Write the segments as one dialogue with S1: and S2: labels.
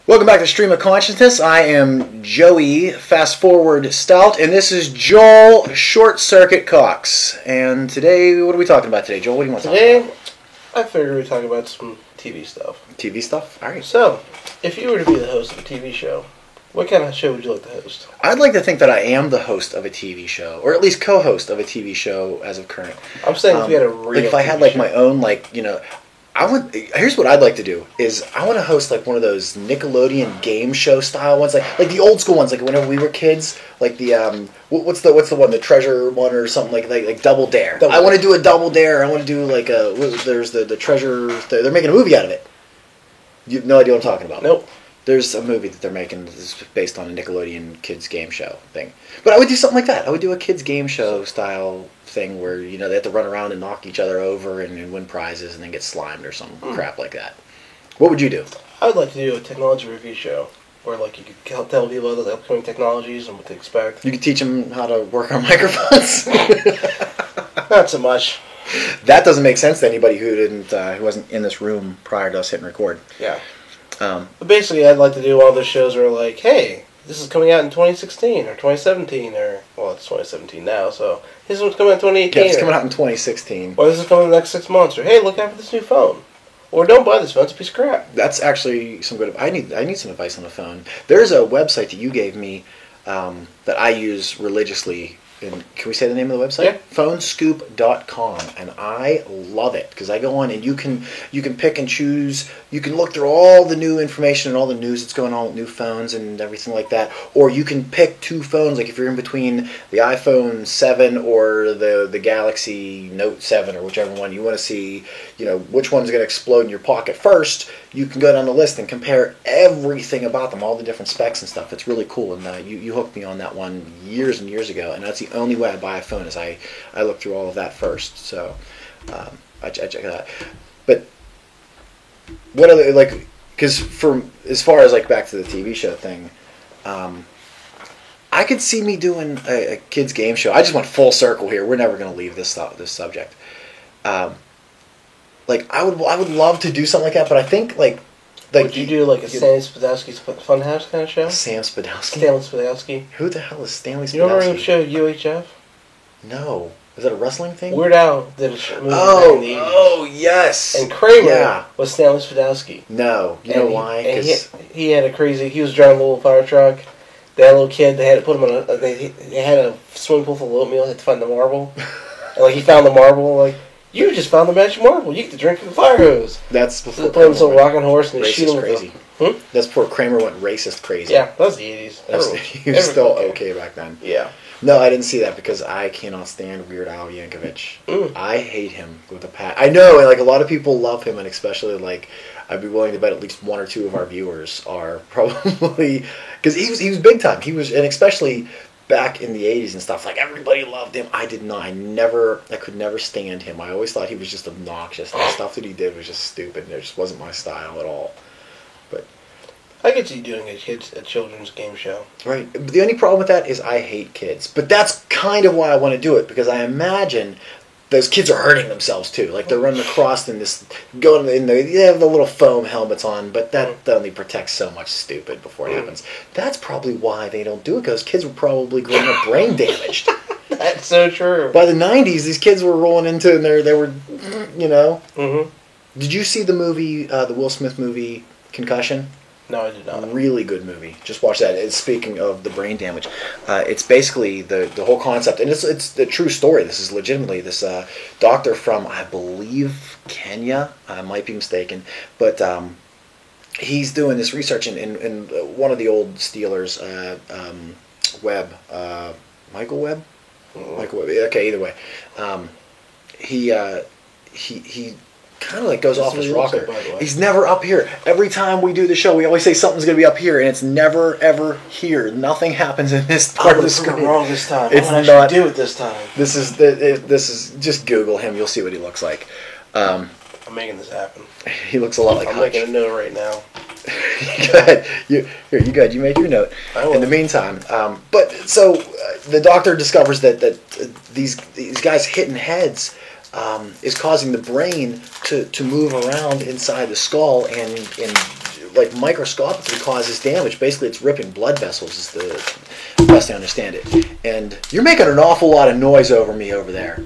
S1: Welcome back to Stream of Consciousness. I am Joey Fast Forward Stout, and this is Joel Short Circuit Cox. And today, what are we talking about today, Joel? What do you want to talk about?
S2: Today, I figured we'd talk about some TV stuff.
S1: TV stuff? All right.
S2: So, if you were to be the host of a TV show, what kind of show would you like to host?
S1: I'd like to think that I am the host of a TV show, or at least co-host of a TV show as of current.
S2: I'm saying if you had a real
S1: if I had
S2: TV show.
S1: my own, here's what I'd like to do is I want to host like one of those Nickelodeon game show style ones, like the old school ones, like whenever we were kids, like the what's the one, the treasure one or something like Double Dare. I want to do a Double Dare. I want to do like there's the treasure. They're making a movie out of it. You have no idea what I'm talking about.
S2: Nope.
S1: There's a movie that they're making that's based on a Nickelodeon kids game show thing. But I would do something like that. I would do a kids game show style thing where, they have to run around and knock each other over and win prizes and then get slimed or some crap like that. What would you do?
S2: I would like to do a technology review show where you could tell people about the upcoming technologies and what to expect.
S1: You could teach them how to work on microphones?
S2: Not so much.
S1: That doesn't make sense to anybody who wasn't in this room prior to us hitting record.
S2: Yeah. But basically, I'd like to do one of those shows where hey, this is coming out in 2016 or 2017 it's 2017 now, so this one's coming out in 2018.
S1: Yeah, it's coming out in 2016.
S2: Or this is coming in the next 6 months, or hey, look out for this new phone. Or don't buy this phone, it's a piece of crap.
S1: That's actually some good. I need some advice on the phone. There's a website that you gave me that I use religiously. And can we say the name of the website?
S2: Yeah.
S1: Phonescoop.com, and I love it because I go on and you can pick and choose. You can look through all the new information and all the news that's going on with new phones and everything like that. Or you can pick two phones, like if you're in between the iPhone 7 or the Galaxy Note 7 or whichever one you want to see, which one's going to explode in your pocket first. You can go down the list and compare everything about them, all the different specs and stuff. It's really cool, and you hooked me on that one years and years ago, and that's the only way I buy a phone is I look through all of that first. So I check it out. But what other because as far as back to the TV show thing, I could see me doing a kids game show. I just went full circle here. We're never going to leave this subject. I would love to do something like that, but I think
S2: would you do a Stanley Spadowski's Funhouse kind of show?
S1: Sam Spadowski?
S2: Stanley Spadowski.
S1: Who the hell is Stanley Spadowski?
S2: You remember the show UHF?
S1: No. Is that a wrestling thing?
S2: Weird Al did a movie back in the 80s.
S1: Oh, yes.
S2: And Kramer was Stanley Spadowski.
S1: No. You know why?
S2: And he had he was driving a little fire truck. They had a little kid. They had to put him on they had a swimming pool full of oatmeal. They had to find the marble. And he found the marble. You just found the magic marble. You get to drink from the fire hose.
S1: That's before
S2: Kramer went rocking horse and they shoot him
S1: crazy. That's before Kramer went racist crazy.
S2: Yeah, that was the 80s.
S1: He was still okay back then.
S2: Yeah.
S1: No, I didn't see that because I cannot stand Weird Al Yankovic. I hate him with a passion. I know, and a lot of people love him, and especially I'd be willing to bet at least one or two of our viewers are probably because he was big time. He was, and especially back in the 80s and stuff, everybody loved him. I did not. I could never stand him. I always thought he was just obnoxious, and the stuff that he did was just stupid, and it just wasn't my style at all. But
S2: I could see doing a children's game show.
S1: Right. But the only problem with that is I hate kids. But that's kind of why I want to do it, because I imagine those kids are hurting themselves too. They're running across in this, going in there. They have the little foam helmets on, but that only protects so much stupid before it happens. That's probably why they don't do it, because kids were probably growing up brain damaged.
S2: That's so true.
S1: By the 90s, these kids were rolling into, and they were, Mm-hmm. Did you see the movie, the Will Smith movie, Concussion?
S2: No, I did not.
S1: Really good movie. Just watch that. It's, speaking of the brain damage, it's basically the whole concept, and it's the true story. This is legitimately this doctor from, I believe, Kenya. I might be mistaken, but he's doing this research in one of the old Steelers, Webb, Michael Webb. Michael Webb. Okay, either way, he kind of goes off his rocker. He's never up here. Every time we do the show, we always say something's going to be up here, and it's never ever here. Nothing happens in this part of the screen.
S2: Wrong this time.
S1: It's
S2: not.
S1: Not.
S2: Do it this time.
S1: This is just Google him. You'll see what he looks like.
S2: I'm making this happen.
S1: He looks a lot like.
S2: I'm making a note right now.
S1: Go ahead. You good. You make your note. In the meantime, but so the doctor discovers that these guys hitting heads is causing the brain to move around inside the skull and like microscopically causes damage. Basically, it's ripping blood vessels is the best I understand it. And you're making an awful lot of noise over me over there.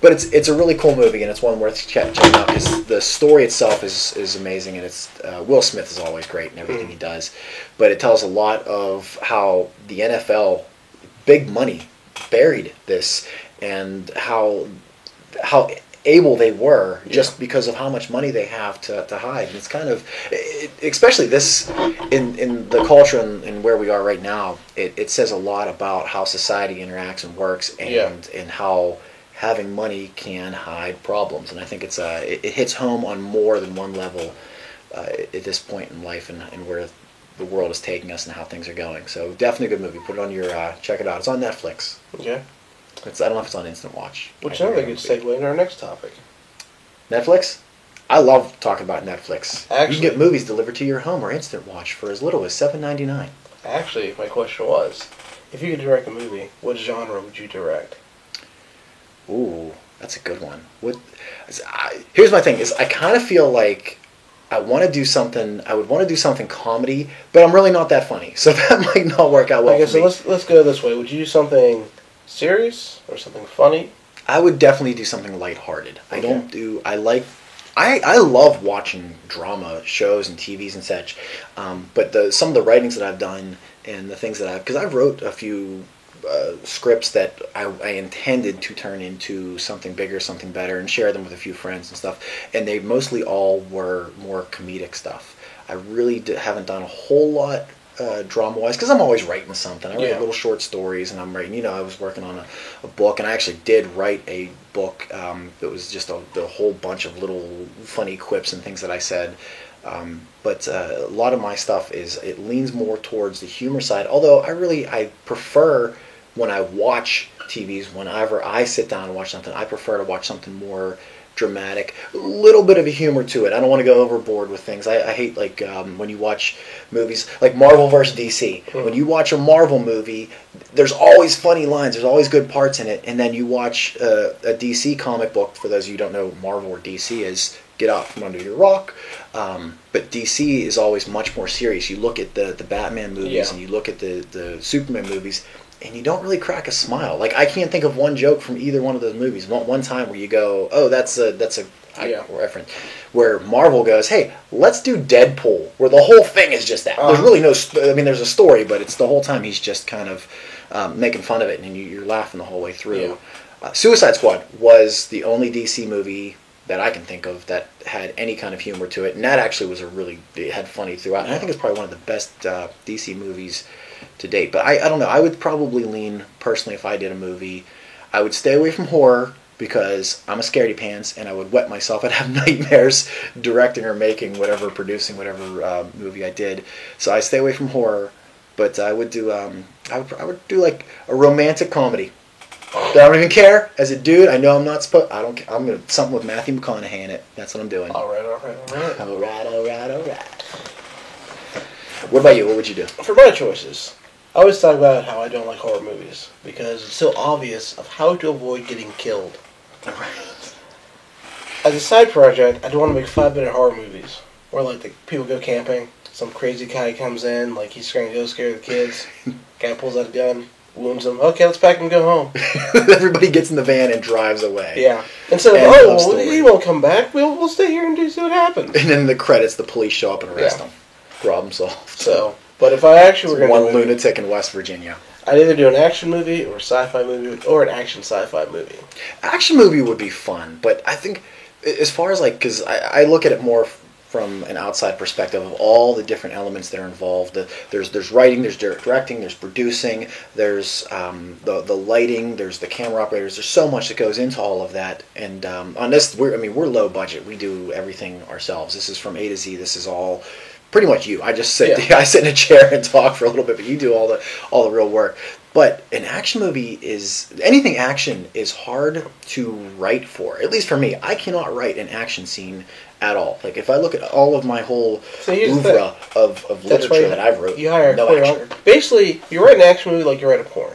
S1: But it's a really cool movie, and it's one worth checking out because the story itself is amazing, and it's Will Smith is always great in everything he does. But it tells a lot of how the NFL, big money, buried this, and how able they were just because of how much money they have to hide. And it's kind of, especially this in the culture and where we are right now, it says a lot about how society interacts and works, and how having money can hide problems. And I think it hits home on more than one level at this point in life and where the world is taking us and how things are going. So definitely a good movie. Put it on your check it out. It's on Netflix.
S2: Okay.
S1: I don't know if it's on Instant Watch.
S2: Which is another good segue into our next topic.
S1: Netflix? I love talking about Netflix.
S2: Actually,
S1: you can get movies delivered to your home or Instant Watch for as little as $7.99.
S2: Actually, my question was, if you could direct a movie, what genre would you direct?
S1: Ooh, that's a good one. Here's my thing: is I kind of feel like I want to do something. I would want to do something comedy, but I'm really not that funny, so that might not work out well.
S2: Okay,
S1: for me.
S2: so let's go this way. Would you do something serious or something funny?
S1: I would definitely do something lighthearted.
S2: Okay.
S1: I love watching drama shows and TVs and such, but some of the writings that I've done and the things that because I wrote a few scripts that I intended to turn into something bigger, something better, and share them with a few friends and stuff, and they mostly all were more comedic stuff. I really haven't done a whole lot drama-wise, because I'm always writing something. I write little short stories, and I'm writing, I was working on a book, and I actually did write a book that was just a whole bunch of little funny quips and things that I said. But a lot of my stuff it leans more towards the humor side, although I prefer when I watch TVs, whenever I sit down and watch something, I prefer to watch something more dramatic, a little bit of a humor to it. I don't want to go overboard with things. I hate when you watch movies like Marvel vs. DC. When you watch a Marvel movie, there's always funny lines, there's always good parts in it, and then you watch a DC comic book. For those of you who don't know what Marvel or DC is, get out from under your rock. But DC is always much more serious. You look at the Batman movies and you look at the Superman movies, and you don't really crack a smile. Like, I can't think of one joke from either one of those movies. One time where you go, oh, that's a reference. Where Marvel goes, hey, let's do Deadpool, where the whole thing is just that. There's really there's a story, but it's the whole time he's just kind of making fun of it, and you're laughing the whole way through. Suicide Squad was the only DC movie that I can think of that had any kind of humor to it, and that actually it had funny throughout, and I think it's probably one of the best DC movies to date. But I don't know, I would probably lean, personally, if I did a movie, I would stay away from horror, because I'm a scaredy pants, and I would wet myself. I'd have nightmares directing or producing whatever movie I did. So I stay away from horror, but I would do I would do like a romantic comedy. I don't even care. As a dude, I know I'm not supposed. I'm gonna something with Matthew McConaughey in it. That's what I'm doing.
S2: All right.
S1: What about you? What would you do?
S2: For my choices, I always talk about how I don't like horror movies because it's so obvious of how to avoid getting killed. As a side project, I do want to make 5-minute horror movies where people go camping. Some crazy guy comes in, he's trying to go scare the kids. Guy pulls out a gun, wounds them. Okay, let's pack and go home.
S1: Everybody gets in the van and drives away.
S2: Yeah. Instead of, he won't come back. We'll stay here and see what happens.
S1: And then the credits, the police show up and arrest them. Problem solved.
S2: So, but if I actually were going to
S1: one lunatic in West Virginia.
S2: I'd either do an action movie or a sci-fi movie or an action sci-fi movie.
S1: Action movie would be fun, but I think as far as because I look at it more from an outside perspective of all the different elements that are involved. There's writing, there's directing, there's producing, there's the lighting, there's the camera operators. There's so much that goes into all of that. And on this, we're low budget. We do everything ourselves. This is from A to Z. This is all pretty much you. I just sit I sit in a chair and talk for a little bit, but you do all the real work. But an action movie anything action is hard to write for. At least for me, I cannot write an action scene at all. If I look at all of my whole oeuvre of literature that I've wrote,
S2: you hire
S1: no action.
S2: Basically, you write an action movie like you write a porn.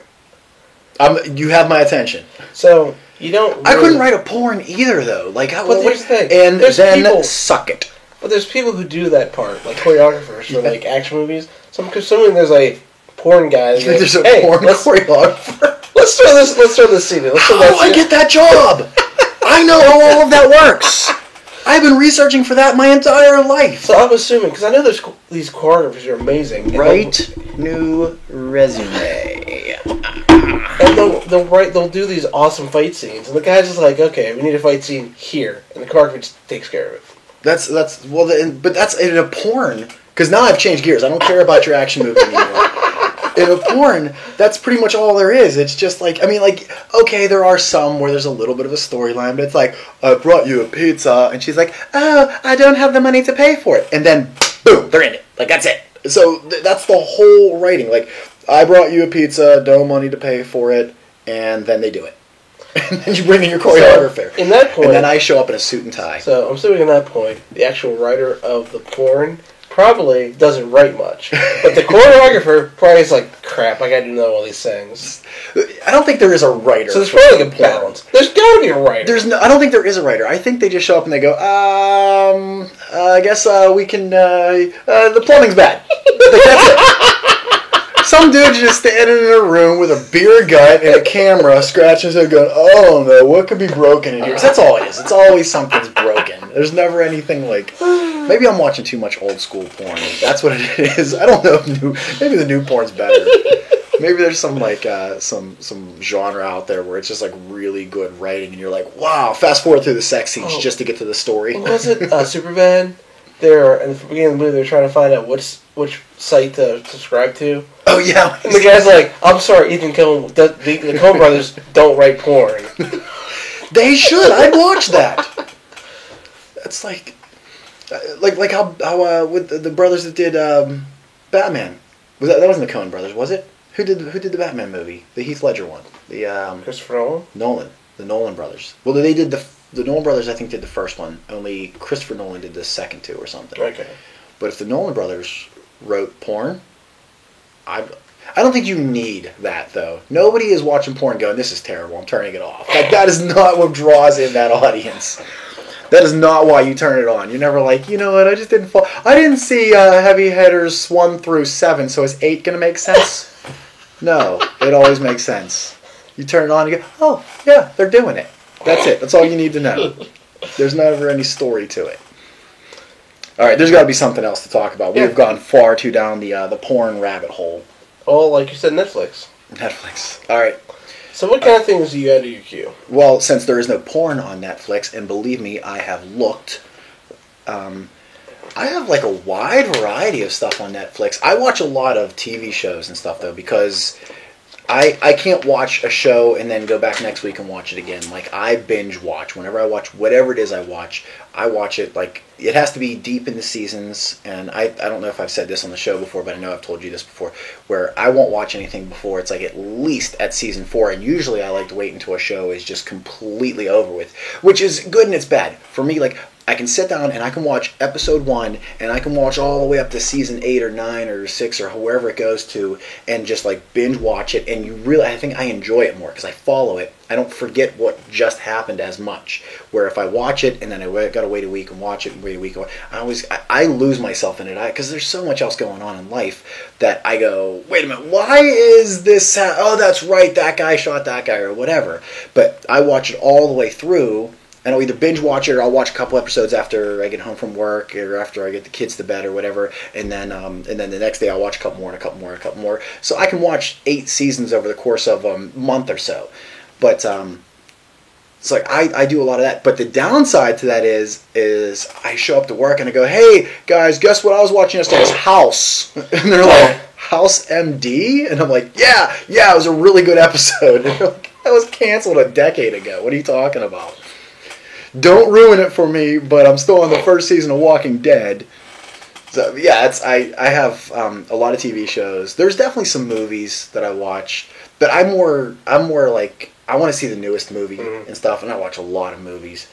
S1: You have my attention.
S2: So you don't. Really...
S1: I couldn't write a porn either, though.
S2: But here's the thing.
S1: And
S2: then
S1: people... suck it.
S2: But there's people who do that part, like choreographers for like action movies. So I'm assuming there's a porn guy. Like,
S1: There's a
S2: hey,
S1: porn choreographer.
S2: Let's throw this scene in. Let's throw that
S1: Oh, I
S2: scene in.
S1: get that job. I know how all of that works. I've been researching for that my entire life.
S2: So I'm assuming, because I know there's these choreographers are amazing. And
S1: Write new resume.
S2: And they'll do these awesome fight scenes, and the guy's just like, okay, we need a fight scene here, and the choreographer just takes care of it.
S1: But that's in a porn. Because now I've changed gears. I don't care about your action movie anymore. In a porn, that's pretty much all there is. It's just like, okay, there are some where there's a little bit of a storyline, but it's like, I brought you a pizza, and she's like, oh, I don't have the money to pay for it. And then, boom, they're in it. Like, that's it. So that's the whole writing. Like, I brought you a pizza, no money to pay for it, and then they do it. And then you bring in your choreographer.
S2: So, in that point...
S1: And then I show up in a suit and tie.
S2: So, I'm assuming in that point, the actual writer of the porn probably doesn't write much. But the choreographer probably is like, crap, I gotta know all these things.
S1: I don't think there is a writer.
S2: So there's probably like a balance. There's gotta be a writer.
S1: I don't think there is a writer. I think they just show up and they go, I guess we can, the plumbing's bad. That's it. Some dude's just standing in a room with a beer gut and a camera, scratching his head going, oh no, what could be broken in here? 'Cause that's all it is. It's always something's broken. There's never anything like... Maybe I'm watching too much old school porn. That's what it is. I don't know if maybe the new porn's better. Maybe there's some like some genre out there where it's just like really good writing and you're like, wow, fast forward through the sex scenes just to get to the story.
S2: What was it? Superbad? They're in the beginning of the movie. They're trying to find out which site to subscribe to.
S1: Oh yeah.
S2: And the guy's like, "I'm sorry, Ethan Coen. The Coen brothers don't write porn."
S1: They should. I'd watch that. That's like how with the brothers that did Batman. That wasn't the Coen brothers, was it? Who did the Batman movie? The Heath Ledger one. The
S2: Christopher Nolan.
S1: The Nolan brothers. Well, they did the Nolan brothers. I think did the first one. Only Christopher Nolan did the second two or something.
S2: Okay.
S1: But if the Nolan brothers wrote porn, I don't think you need that though. Nobody is watching porn going, "This is terrible. I'm turning it off." Like that is not what draws in that audience. That is not why you turn it on. You're never like, you know what? I just didn't fall. I didn't see Heavy Hitters 1 through 7. So is 8 gonna make sense? No, it always makes sense. You turn it on and you go, oh yeah, they're doing it. That's it. That's all you need to know. There's never any story to it. All right, there's got to be something else to talk about. We have gone far too down the porn rabbit hole.
S2: Oh, like you said, Netflix.
S1: Netflix. All right.
S2: So what kind of things do you add to your queue?
S1: Well, since there is no porn on Netflix, and believe me, I have looked. I have like a wide variety of stuff on Netflix. I watch a lot of TV shows and stuff though because I can't watch a show and then go back next week and watch it again. Like I binge watch. Whenever I watch whatever it is I watch it like it has to be deep in the seasons. And I don't know if I've said this on the show before, but I know I've told you this before, where I won't watch anything before it's like at least at season 4. And usually I like to wait until a show is just completely over with, which is good and it's bad. For me, like I can sit down and I can watch episode 1 and I can watch all the way up to season 8 or 9 or 6 or wherever it goes to and just like binge watch it. And I think I enjoy it more because I follow it. I don't forget what just happened as much. Where if I watch it and then I gotta wait a week and watch it and wait a week, I lose myself in it because there's so much else going on in life that I go, wait a minute, why is this? Oh, that's right, that guy shot that guy or whatever. But I watch it all the way through. And I'll either binge watch it or I'll watch a couple episodes after I get home from work or after I get the kids to bed or whatever. And then the next day I'll watch a couple more and a couple more and a couple more. So I can watch 8 seasons over the course of a month or so. But it's like I do a lot of that. But the downside to that is I show up to work and I go, hey guys, guess what I was watching yesterday? It's House. And they're like, House MD? And I'm like, yeah, it was a really good episode. And they're like, that was canceled a decade ago. What are you talking about? Don't ruin it for me, but I'm still on the first season of Walking Dead. So yeah, I have a lot of TV shows. There's definitely some movies that I watch, but I'm more like I want to see the newest movie and stuff, and I watch a lot of movies.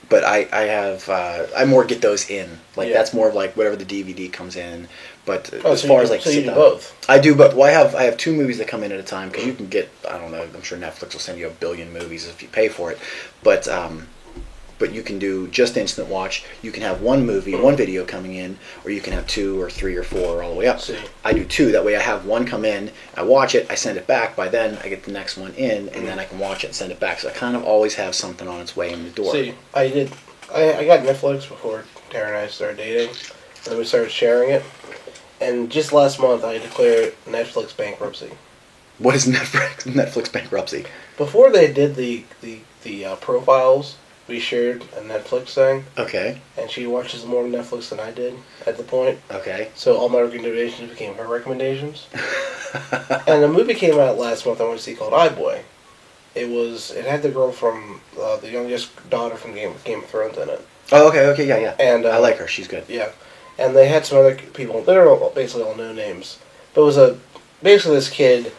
S1: But I more get those in. Like that's more of like whatever the DVD comes in. But as far as like
S2: so you do both.
S1: I do both. Well, I have 2 movies that come in at a time because you can get, I don't know, I'm sure Netflix will send you a billion movies if you pay for it. But but you can do just instant watch. You can have one movie, one video coming in, or you can have 2 or 3 or 4 all the way up.
S2: See.
S1: I do 2. That way I have one come in, I watch it, I send it back. By then I get the next one in, and then I can watch it and send it back. So I kind of always have something on its way in the door.
S2: See, I got Netflix before Tara and I started dating, and then we started sharing it. And just last month, I declared Netflix bankruptcy.
S1: What is Netflix bankruptcy?
S2: Before they did the profiles, we shared a Netflix thing,
S1: Okay.
S2: and she watches more Netflix than I did at the point.
S1: Okay.
S2: So all my recommendations became her recommendations. And a movie came out last month I went to see called iBoy. It had the girl from the youngest daughter from Game of Thrones in it.
S1: Oh, okay, yeah.
S2: And
S1: I like her. She's good.
S2: Yeah, and they had some other people. They're basically all no names. But it was basically this kid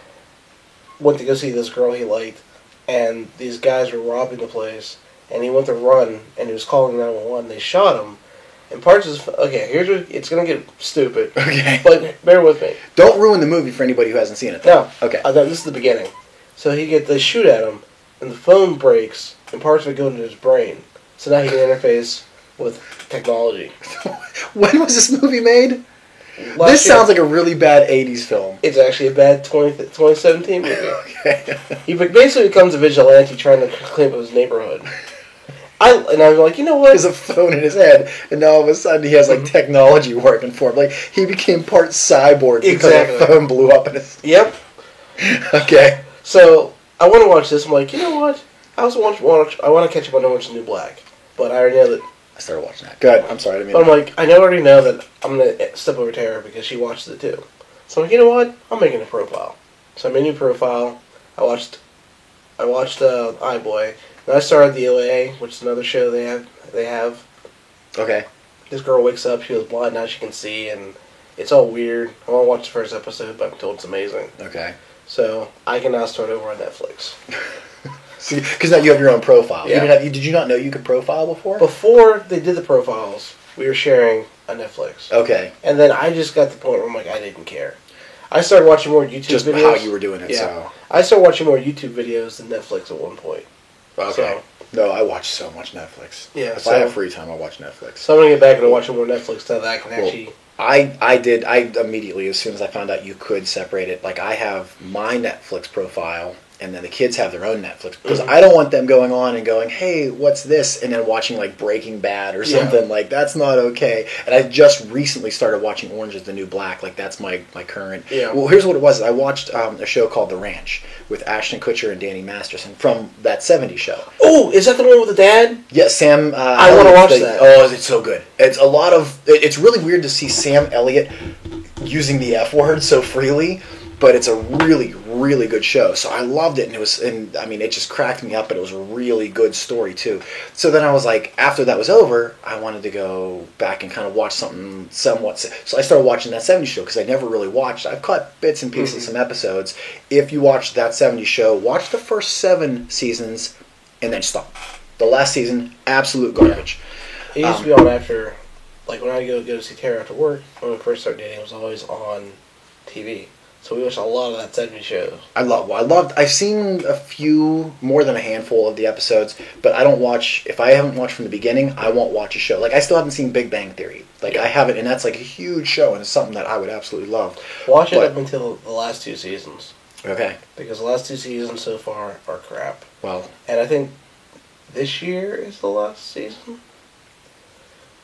S2: went to go see this girl he liked, and these guys were robbing the place, and he went to run, and he was calling 911. They shot him, and parts of it's gonna get stupid.
S1: Okay.
S2: But bear with me.
S1: Don't ruin the movie for anybody who hasn't seen it, though.
S2: No.
S1: Okay.
S2: This is the beginning. So they shoot at him, and the phone breaks, and parts of it go into his brain. So now he can interface with technology.
S1: When was this movie made?
S2: Last
S1: This
S2: year.
S1: sounds like a really bad 80s film.
S2: It's actually a bad 2017 movie.
S1: Okay.
S2: He basically becomes a vigilante trying to clean up his neighborhood. And I'm like, you know what?
S1: There's a phone in his head, and now all of a sudden he has like technology working for him. Like he became part cyborg because
S2: Exactly.
S1: a phone blew up in his.
S2: Yep.
S1: Okay.
S2: So I want to watch this. I'm like, you know what? I also want to catch up on Orange is the New Black, but I already know that.
S1: I started watching that. Good. I'm sorry. I didn't
S2: But
S1: mean
S2: I'm like, I already know that I'm gonna step over Tara because she watches it too. So I'm like, you know what? I'm making a profile. So I made a new profile. I watched iBoy. Then I started the OA, which is another show they have.
S1: Okay.
S2: This girl wakes up, she was blind, now she can see, and it's all weird. I want to watch the first episode, but I'm told it's amazing.
S1: Okay.
S2: So I can now start over on Netflix.
S1: See, because now you have your own profile.
S2: Yeah.
S1: Did you not know you could profile before?
S2: Before they did the profiles, we were sharing a Netflix.
S1: Okay.
S2: And then I just got to the point where I'm like, I didn't care. I started watching more YouTube
S1: Just
S2: videos.
S1: how you were doing it.
S2: Yeah.
S1: So.
S2: I started watching more YouTube videos than Netflix at one point.
S1: Okay. No, I watch so much Netflix.
S2: Yeah,
S1: If
S2: so-
S1: I have free time, I watch Netflix.
S2: So I'm going to get back into watching more Netflix so that I can actually...
S1: I immediately, as soon as I found out you could separate it, like I have my Netflix profile, and then the kids have their own Netflix, because I don't want them going on and going, hey, what's this? And then watching like Breaking Bad or something. Like, that's not okay. And I just recently started watching Orange is the New Black. Like, that's my current...
S2: Yeah.
S1: Well, here's what it was. I watched a show called The Ranch with Ashton Kutcher and Danny Masterson from that 70s show.
S2: Oh, is that the one with the dad?
S1: Yeah, Sam.
S2: I wanna watch that.
S1: Oh, it's so good. It's a lot of. It's really weird to see Sam Elliott using the F word so freely, but it's a really, really good show. So I loved it, and it just cracked me up. But it was a really good story too. So then I was like, after that was over, I wanted to go back and kind of watch something somewhat. So I started watching that 70s show because I never really watched. I've caught bits and pieces, some episodes. If you watch that 70s show, watch the first 7 seasons, and then stop. The last season, absolute garbage.
S2: It used to be on after... Like, when I go to see Tara after work, when we first started dating, it was always on TV. So we watched a lot of that 70s show.
S1: I've seen a few, more than a handful of the episodes, but I don't watch, if I haven't watched from the beginning, I won't watch a show. Like, I still haven't seen Big Bang Theory. Like, I haven't, and that's like a huge show, and it's something that I would absolutely love.
S2: Watch it up until the last 2 seasons.
S1: Okay.
S2: Because the last 2 seasons so far are crap.
S1: Well.
S2: And I think this year is the last season?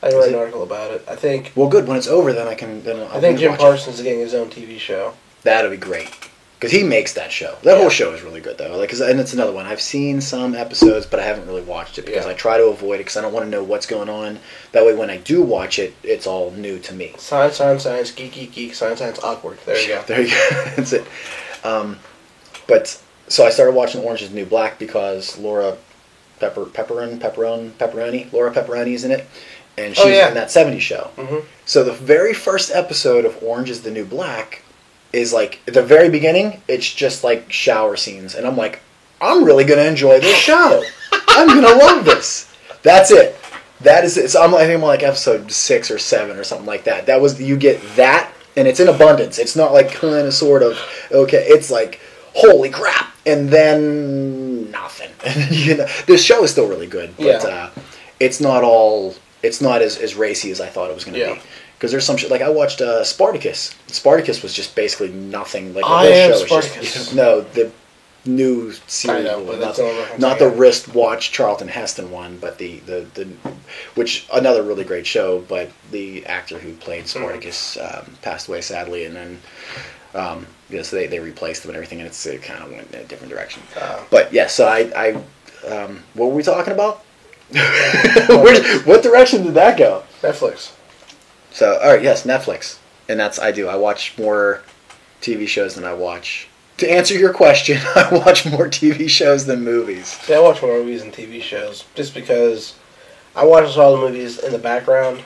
S2: I read an article about it. I think...
S1: Well, good. When it's over, then I
S2: think Jim Parsons is getting his own TV show.
S1: That'll be great. Because he makes that show. That whole show is really good, though. Like, and it's another one. I've seen some episodes, but I haven't really watched it because I try to avoid it because I don't want to know what's going on. That way, when I do watch it, it's all new to me.
S2: Science, geek, science, awkward. There you go.
S1: There you go. That's it. But, so I started watching Orange is the New Black because Laura Pepperoni is in it. And she's in that 70s show.
S2: Mm-hmm.
S1: So the very first episode of Orange is the New Black is like, at the very beginning, it's just like shower scenes. And I'm like, I'm really going to enjoy this show. I'm going to love this. That's it. That is it. So I think I'm like episode 6 or 7 or something like that. You get that, and it's in abundance. It's not like kind of sort of, okay, it's like, holy crap. And then nothing. This show is still really good. But, it's not all. It's not as racy as I thought it was going to be. Because there's some shit like I watched Spartacus. Spartacus was just basically nothing. Like the
S2: I
S1: whole
S2: am
S1: show was
S2: Spartacus.
S1: just no the new series,
S2: I know, but that's
S1: not the wristwatch Charlton Heston one, but the which another really great show. But the actor who played Spartacus passed away sadly, and then so they replaced him and everything, and it kind of went in a different direction. But yeah, so I what were we talking about? What direction did that go?
S2: Netflix.
S1: So, all right, yes, Netflix. And I watch more TV shows than I watch. To answer your question, I watch more TV shows than movies.
S2: Yeah, I watch more movies and TV shows just because I watch all the movies in the background.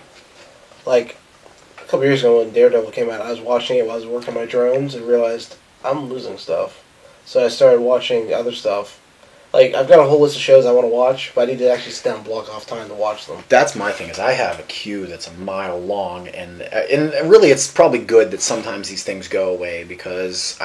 S2: Like, a couple years ago when Daredevil came out, I was watching it while I was working my drones and realized I'm losing stuff. So I started watching other stuff. Like, I've got a whole list of shows I want to watch, but I need to actually sit down and block off time to watch them.
S1: That's my thing, is I have a queue that's a mile long, and really it's probably good that sometimes these things go away, because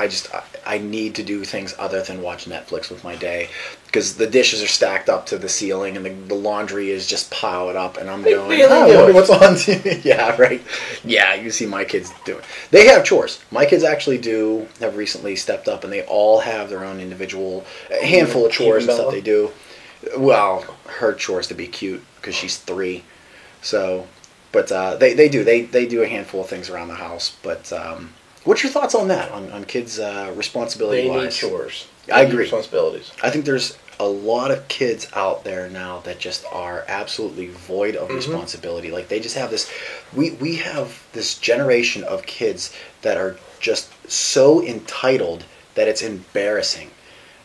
S1: I need to do things other than watch Netflix with my day, because the dishes are stacked up to the ceiling, and the laundry is just piled up, and I'm going, I wonder what's on TV. Yeah, right. Yeah, you see my kids do it. They have chores. My kids actually have recently stepped up, and they all have their own individual handful of chores and stuff they do. Well, her chores to be cute because she's 3, so. But they do a handful of things around the house. But what's your thoughts on that? On kids' responsibility wise?
S2: They need chores.
S1: I agree.
S2: Responsibilities.
S1: I think there's a lot of kids out there now that just are absolutely void of responsibility. Like they just have this. We have this generation of kids that are just so entitled that it's embarrassing.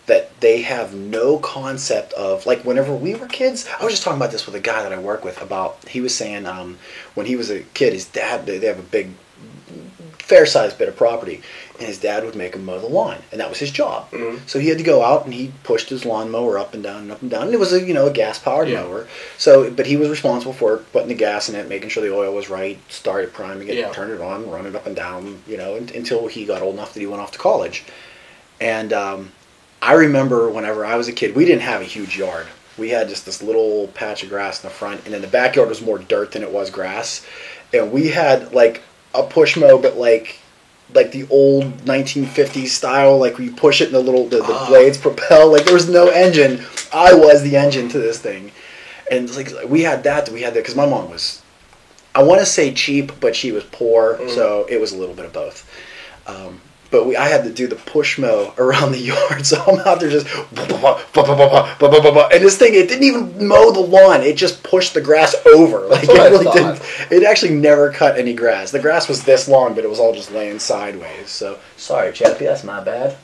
S1: That they have no concept of, like, whenever we were kids, I was just talking about this with a guy that I work with about, he was saying when he was a kid, his dad, they have a big, fair-sized bit of property, and his dad would make him mow the lawn, and that was his job. So he had to go out, and he pushed his lawnmower up and down and up and down, and it was a gas-powered mower, but he was responsible for putting the gas in it, making sure the oil was right, started priming it, turn it on, run it up and down, until he got old enough that he went off to college. And I remember whenever I was a kid, we didn't have a huge yard. We had just this little patch of grass in the front, and then the backyard was more dirt than it was grass. And we had like a push mow, but like the old 1950s style, like where you push it and the blades propel. Like there was no engine. I was the engine to this thing. And like we had that because my mom was, I want to say cheap, but she was poor, so it was a little bit of both. But I had to do the push mow around the yard, so I'm out there just, and this thing, it didn't even mow the lawn, it just pushed the grass over. Like it really didn't. It actually never cut any grass. The grass was this long, but it was all just laying sideways. So sorry, Chappie, that's my bad.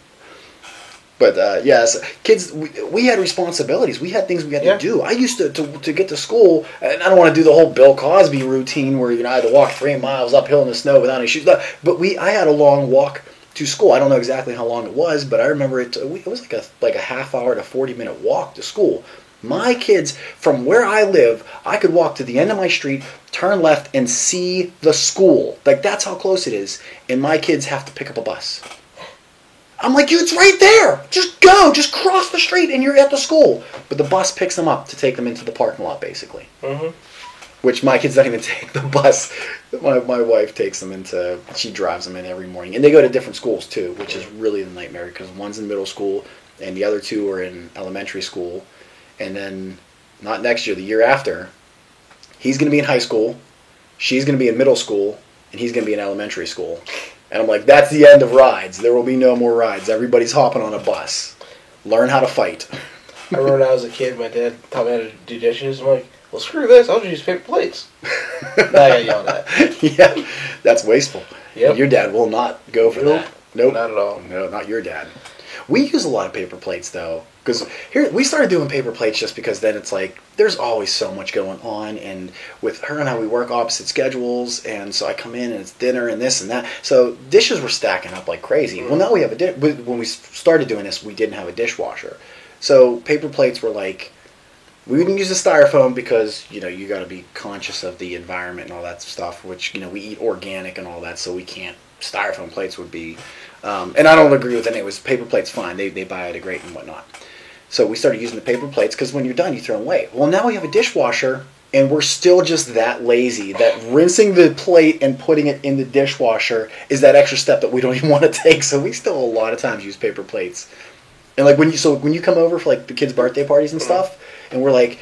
S1: But yes, kids, we had responsibilities. We had things we had to do. I used to get to school, and I don't want to do the whole Bill Cosby routine where I had to walk 3 miles uphill in the snow without any shoes. But I had a long walk to school. I don't know exactly how long it was, but I remember it was like a half hour to 40-minute walk to school. My kids, from where I live, I could walk to the end of my street, turn left, and see the school. Like, that's how close it is. And my kids have to pick up a bus. I'm like, it's right there. Just go. Just cross the street and you're at the school. But the bus picks them up to take them into the parking lot, basically. Which my kids don't even take the bus. My wife takes them she drives them in every morning. And they go to different schools, too, which is really the nightmare because one's in middle school and the other 2 are in elementary school. And then, not next year, the year after, he's going to be in high school, she's going to be in middle school, and he's going to be in elementary school. And I'm like, that's the end of rides. There will be no more rides. Everybody's hopping on a bus. Learn how to fight.
S2: I remember when I was a kid, my dad taught me how to do dishes. I'm like, well, screw this. I'll just use paper plates. Now I got yelled at.
S1: Yeah, that's wasteful. Yep. Your dad will not go for that. Nope.
S2: Not at all.
S1: No, not your dad. We use a lot of paper plates, though. Because here, we started doing paper plates just because then it's like, there's always so much going on. And with her and I, we work opposite schedules. And so I come in and it's dinner and this and that. So dishes were stacking up like crazy. Well, now we have when we started doing this, we didn't have a dishwasher. So paper plates were like, we wouldn't use the styrofoam because, you got to be conscious of the environment and all that stuff, which, we eat organic and all that, so we can't. Styrofoam plates would be, and I don't agree with it. It was paper plates fine. They biodegradate and whatnot. So we started using the paper plates because when you're done, you throw them away. Well, now we have a dishwasher, and we're still just that lazy that rinsing the plate and putting it in the dishwasher is that extra step that we don't even want to take. So we still a lot of times use paper plates. And like when you come over for like the kids' birthday parties and stuff, and we're like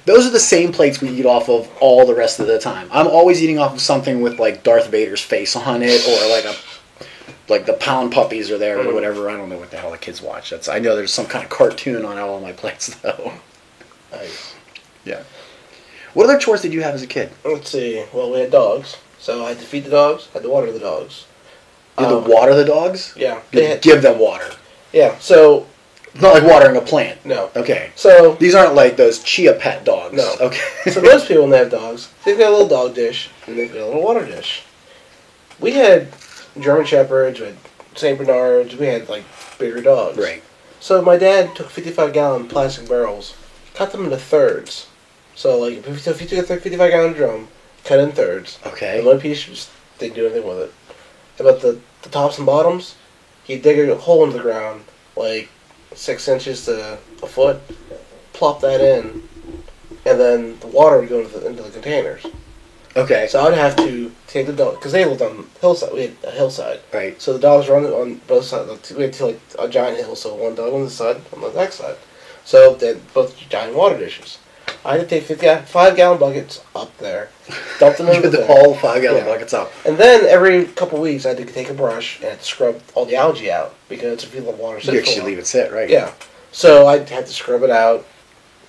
S1: those are the same plates we eat off of all the rest of the time. I'm always eating off of something with like Darth Vader's face on it, or like the Pound Puppies are there or whatever. I don't know what the hell the kids watch. I know there's some kind of cartoon on all of my plates though.
S2: Nice.
S1: Yeah. What other chores did you have as a kid?
S2: Let's see. Well, we had dogs, so I had to feed the dogs, I had to water the dogs.
S1: You had to water the dogs?
S2: Yeah.
S1: You had to give them water.
S2: Yeah, so...
S1: Not like watering a plant.
S2: No.
S1: Okay.
S2: So...
S1: These aren't like those Chia Pet dogs.
S2: No.
S1: Okay.
S2: So most people, when they have dogs, they've got a little dog dish, and they've got a little water dish. We had German Shepherds, we had St. Bernards, we had, like, bigger dogs.
S1: Right.
S2: So my dad took 55-gallon plastic barrels, cut them into thirds. So, like, if you took a 55-gallon drum, cut it in thirds.
S1: Okay.
S2: And one piece, just didn't do anything with it. About the tops and bottoms, he'd dig a hole into the ground, like 6 inches to a foot, plop that in, and then the water would go into the containers.
S1: Okay.
S2: So I'd have to take the dog, because they lived on hillside. We had a hillside.
S1: Right.
S2: So the dogs were on both sides. We had like a giant hill, so one dog on this side, on the next side. So they had both giant water dishes. I had to take 5-gallon buckets up there, dump them into
S1: the whole 5-gallon buckets up.
S2: And then every couple of weeks I had to take a brush and I had to scrub all the algae out, because if you let water sit
S1: You
S2: for a
S1: actually
S2: while-
S1: leave it sit, right?
S2: Yeah. So I had to scrub it out,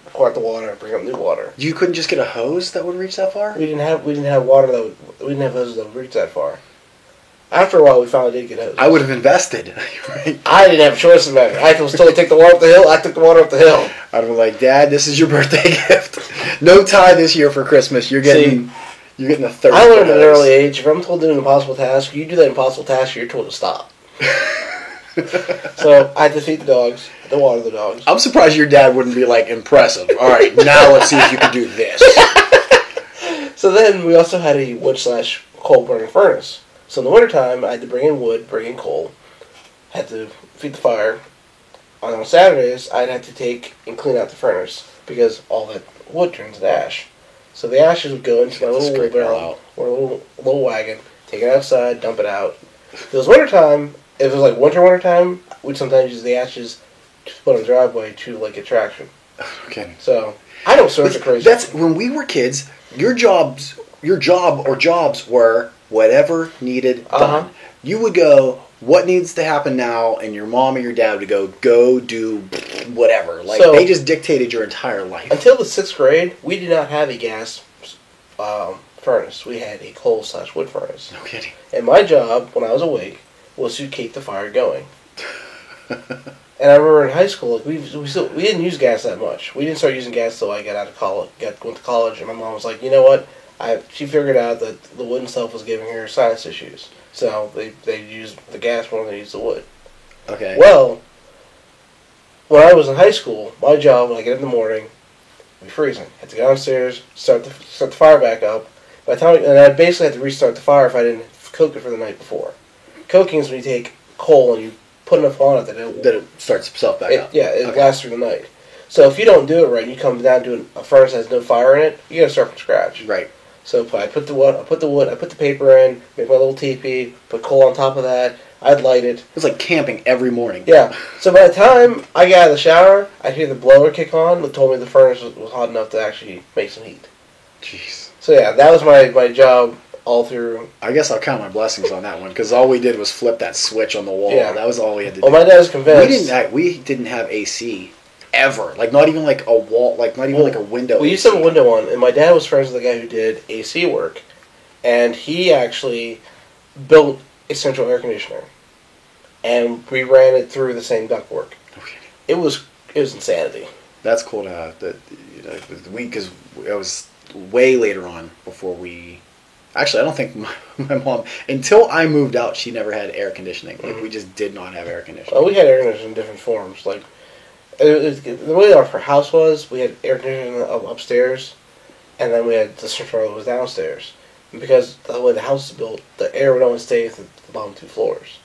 S2: pour out the water, bring up new water.
S1: You couldn't just get a hose that would reach that far?
S2: We didn't have water we didn't have hoses that would reach that far. After a while, we finally did get hoses.
S1: I would have invested. Right?
S2: I didn't have a choice in the matter. I was told to take the water up the hill. I took the water up the hill.
S1: I'd be like, Dad, this is your birthday gift. No tie this year for Christmas. You're getting a third.
S2: I learned at an early age, if I'm told to do an impossible task, you do that impossible task, you're told to stop. So I had to feed the dogs, to water the dogs.
S1: I'm surprised your dad wouldn't be like, impressive. All right, now let's see if you can do this.
S2: So then we also had a wood/coal burning furnace. So in the wintertime, I had to bring in wood, bring in coal, had to feed the fire. On Saturdays, I'd have to take and clean out the furnace, because all that wood turns to ash. So the ashes would go into my little wheelbarrow or a little wagon, take it outside, dump it out. If it was wintertime, if it was like wintertime, we'd sometimes use the ashes to put on the driveway to like get traction.
S1: Okay.
S2: So I know sorts of crazy.
S1: That's when we were kids. Your job or jobs were whatever needed done. You would go, what needs to happen now, and your mom or your dad would go do whatever. Like they just dictated your entire life.
S2: Until the 6th grade, we did not have a gas furnace. We had a coal/wood furnace.
S1: No kidding.
S2: And my job, when I was awake, was to keep the fire going. And I remember in high school, like we didn't use gas that much. We didn't start using gas until I got out of college, went to college, and my mom was like, you know what? She figured out that the wood and stuff was giving her sinus issues. So they used the gas more than they used the wood.
S1: Okay.
S2: Well, when I was in high school, my job, when I get up in the morning, it'd be freezing. I had to go downstairs, start the fire back up. By the time, and I basically had to restart the fire if I didn't cook it for the night before. Coking is when you take coal and you put enough on it that
S1: it starts itself back up.
S2: Yeah, it lasts through the night. So if you don't do it right, and you come down to a furnace that has no fire in it, you got to start from scratch.
S1: Right.
S2: So I put the wood, I put the paper in, make my little teepee, put coal on top of that. I'd light it.
S1: It was like camping every morning.
S2: Yeah. So by the time I got out of the shower, I'd hear the blower kick on that told me the furnace was hot enough to actually make some heat.
S1: Jeez.
S2: So yeah, that was my job all through.
S1: I guess I'll count my blessings on that one, because all we did was flip that switch on the wall.
S2: Yeah.
S1: That was all we had to do.
S2: Well, my dad was convinced.
S1: We didn't have AC ever. Like not even like a wall. Like not even like a window.
S2: We used to have a window on, and my dad was friends with the guy who did AC work, and he actually built a central air conditioner, and we ran it through the same ductwork.
S1: Okay.
S2: It was insanity.
S1: That's cool to have. Because it was way later on before we. Actually, I don't think my mom, until I moved out, she never had air conditioning. Like, we just did not have air conditioning.
S2: Well, we had air conditioning in different forms. Like, the way our house was, we had air conditioning upstairs, and then we had the central that was downstairs. And because the way the house is built, the air would only stay at the bottom 2 floors.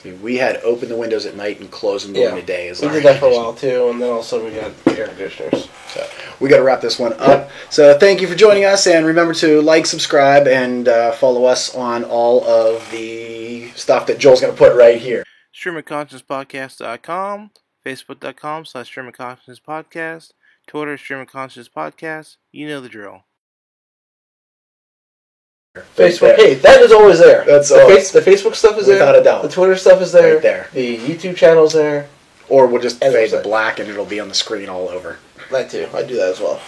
S1: We had open the windows at night and close them during the day.
S2: We did that for a while too, and then all of a sudden we got air conditioners.
S1: So we got to wrap this one up. Yep. So thank you for joining us, and remember to like, subscribe, and follow us on all of the stuff that Joel's going to put right here.
S2: StreamingConsciousPodcast.com, Facebook.com/StreamingConsciousPodcast, Twitter StreamingConsciousPodcast. You know the drill. Facebook, hey, that is always there.
S1: That's
S2: the Facebook stuff is
S1: without
S2: there.
S1: a doubt.
S2: The Twitter stuff is there.
S1: Right there.
S2: The YouTube channel's there.
S1: Or we'll just fade to black and it'll be on the screen all over.
S2: That too. I do that as well.